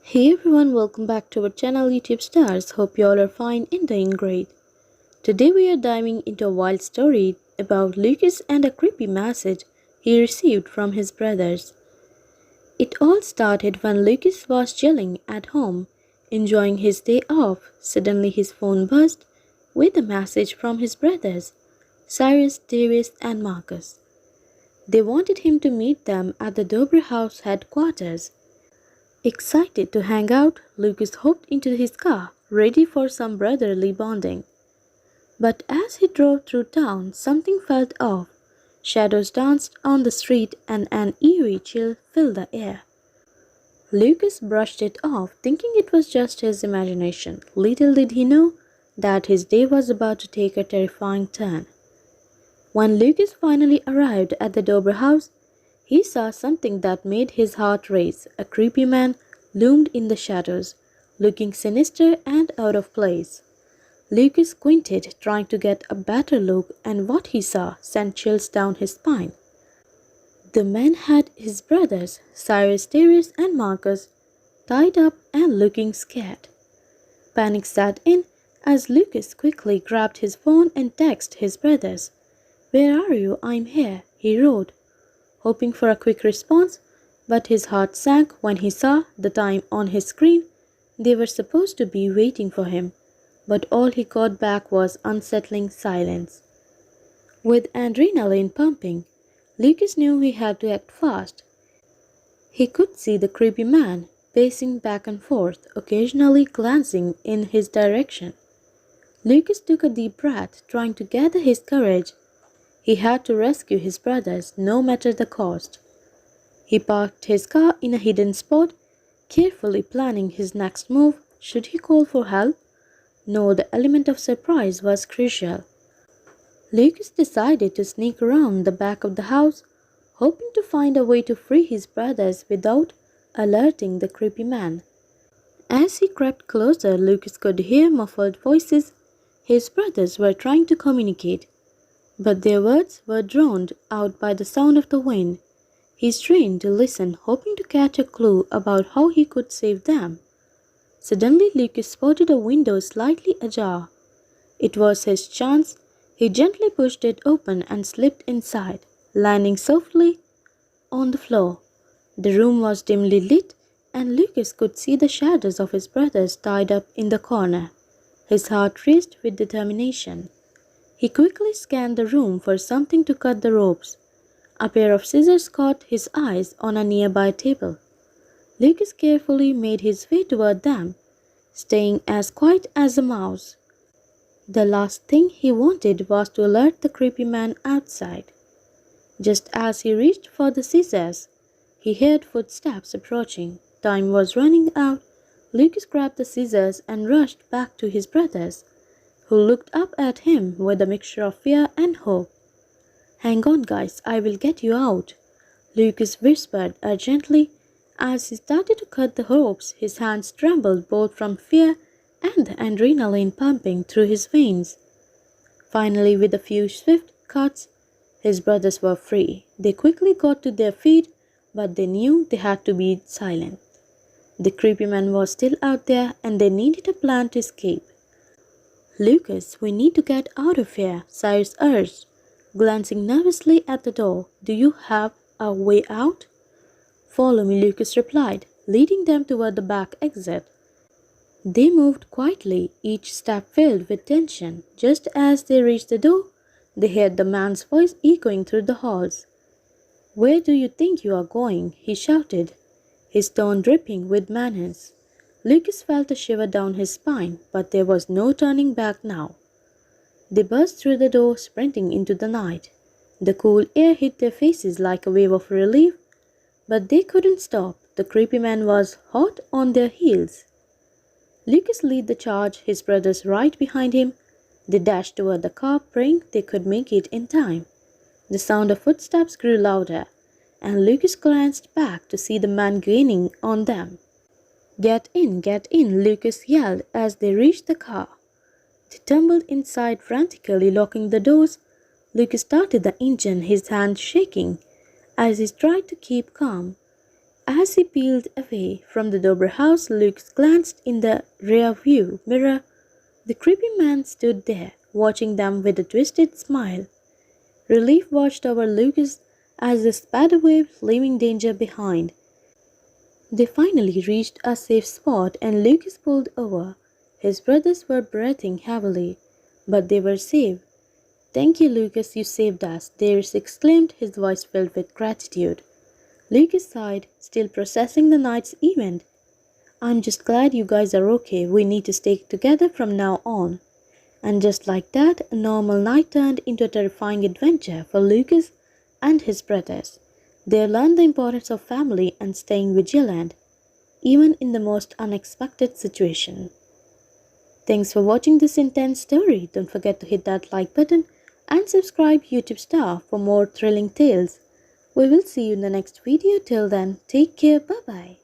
Hey everyone, welcome back to our channel YouTube Stars. Hope you all are fine and doing great. Today we are diving into a wild story about Lucas and a creepy message he received from his brothers. It all started when Lucas was chilling at home, enjoying his day off. Suddenly his phone buzzed with a message from his brothers, Cyrus, Darius and Marcus. They wanted him to meet them at the Dobre House headquarters. Excited to hang out, Lucas hopped into his car, ready for some brotherly bonding. But as he drove through town, something felt off. Shadows danced on the street and an eerie chill filled the air. Lucas brushed it off, thinking it was just his imagination. Little did he know that his day was about to take a terrifying turn. When Lucas finally arrived at the Dobre house, he saw something that made his heart race. A creepy man loomed in the shadows, looking sinister and out of place. Lucas squinted, trying to get a better look, and what he saw sent chills down his spine. The man had his brothers, Cyrus, Darius, and Marcus, tied up and looking scared. Panic set in as Lucas quickly grabbed his phone and texted his brothers. "Where are you? I'm here," he wrote, hoping for a quick response, but his heart sank when he saw the time on his screen. They were supposed to be waiting for him, but all he got back was unsettling silence. With adrenaline pumping, Lucas knew he had to act fast. He could see the creepy man pacing back and forth, occasionally glancing in his direction. Lucas took a deep breath, trying to gather his courage. He had to rescue his brothers, no matter the cost. He parked his car in a hidden spot, carefully planning his next move. Should he call for help? No, the element of surprise was crucial. Lucas decided to sneak around the back of the house, hoping to find a way to free his brothers without alerting the creepy man. As he crept closer, Lucas could hear muffled voices. His brothers were trying to communicate, but their words were drowned out by the sound of the wind. He strained to listen, hoping to catch a clue about how he could save them. Suddenly, Lucas spotted a window slightly ajar. It was his chance. He gently pushed it open and slipped inside, landing softly on the floor. The room was dimly lit, and Lucas could see the shadows of his brothers tied up in the corner. His heart raced with determination. He quickly scanned the room for something to cut the ropes. A pair of scissors caught his eyes on a nearby table. Lucas carefully made his way toward them, staying as quiet as a mouse. The last thing he wanted was to alert the creepy man outside. Just as he reached for the scissors, he heard footsteps approaching. Time was running out. Lucas grabbed the scissors and rushed back to his brothers, who looked up at him with a mixture of fear and hope. "Hang on, guys, I will get you out," Lucas whispered urgently. As he started to cut the ropes, his hands trembled both from fear and the adrenaline pumping through his veins. Finally, with a few swift cuts, his brothers were free. They quickly got to their feet, but they knew they had to be silent. The creepy man was still out there, and they needed a plan to escape. "Lucas, we need to get out of here," Cyrus urged, glancing nervously at the door. "Do you have a way out?" "Follow me," Lucas replied, leading them toward the back exit. They moved quietly, each step filled with tension. Just as they reached the door, they heard the man's voice echoing through the halls. "Where do you think you are going?" he shouted, his tone dripping with menace. Lucas felt a shiver down his spine, but there was no turning back now. They burst through the door, sprinting into the night. The cool air hit their faces like a wave of relief, but they couldn't stop. The creepy man was hot on their heels. Lucas led the charge, his brothers right behind him. They dashed toward the car, praying they could make it in time. The sound of footsteps grew louder, and Lucas glanced back to see the man gaining on them. Get in," Lucas yelled as they reached the car. They tumbled inside frantically, locking the doors. Lucas started the engine, his hands shaking as he tried to keep calm. As he peeled away from the Dobre House, Luke glanced in the rear-view mirror. The creepy man stood there, watching them with a twisted smile. Relief washed over Lucas as they sped away, leaving danger behind. They finally reached a safe spot and Lucas pulled over. His brothers were breathing heavily, but they were safe. "Thank you, Lucas, you saved us," Darius exclaimed, his voice filled with gratitude. Lucas sighed, still processing the night's event. "I'm just glad you guys are okay. We need to stay together from now on." And just like that, a normal night turned into a terrifying adventure for Lucas and his brothers. They learned the importance of family and staying vigilant, even in the most unexpected situation. Thanks for watching this intense story. Don't forget to hit that like button and subscribe YouTube Star for more thrilling tales. We will see you in the next video. Till then, take care. Bye bye.